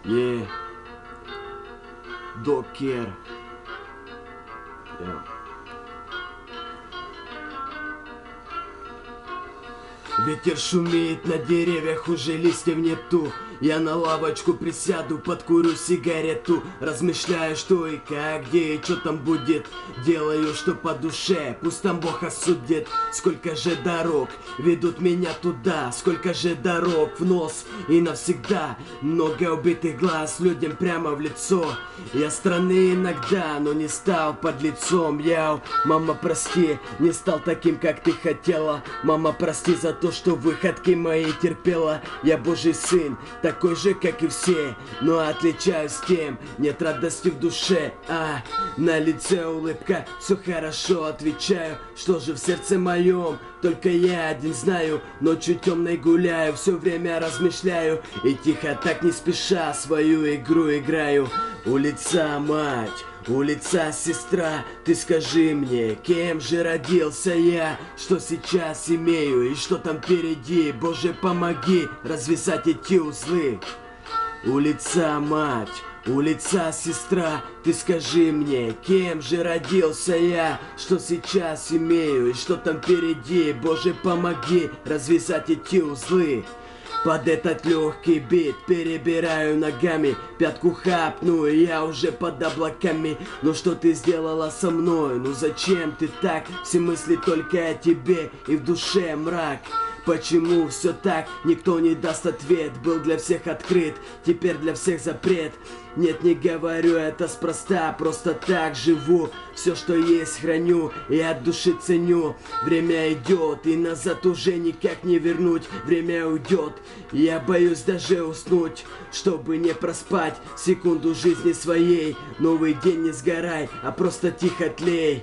Yeah. Докер. Yeah. Ветер шумит на деревьях, уже листьев нету. Я на лавочку присяду, подкурю сигарету. Размышляю, что и как, где и что там будет. Делаю, что по душе, пусть там Бог осудит. Сколько же дорог ведут меня туда, сколько же дорог в нос и навсегда. Много убитых глаз людям прямо в лицо. Я странный иногда, но не стал подлецом. Я, мама, прости, не стал таким, как ты хотела. Мама, прости за то, что выходки мои терпела. Я Божий сын, такой же, как и все, но отличаюсь тем, нет радости в душе, на лице улыбка, все хорошо, отвечаю, что же в сердце моем, только я один знаю, ночью темной гуляю, все время размышляю, и тихо так не спеша свою игру играю. Улица, мать, улица, сестра, ты скажи мне, кем же родился я, что сейчас имею и что там впереди, Боже, помоги развязать эти узлы. Улица, мать, улица, сестра, ты скажи мне, кем же родился я, что сейчас имею и что там впереди, Боже, помоги развязать эти узлы. Под этот легкий бит перебираю ногами, пятку хапну, и я уже под облаками. Ну что ты сделала со мной? Ну зачем ты так? Все мысли только о тебе, и в душе мрак. Почему все так? Никто не даст ответ. Был для всех открыт, теперь для всех запрет. Нет, не говорю это спроста, просто так живу. Все, что есть, храню и от души ценю. Время идет, и назад уже никак не вернуть. Время уйдет, я боюсь даже уснуть, чтобы не проспать секунду жизни своей. Новый день, не сгорай, а просто тихо тлей.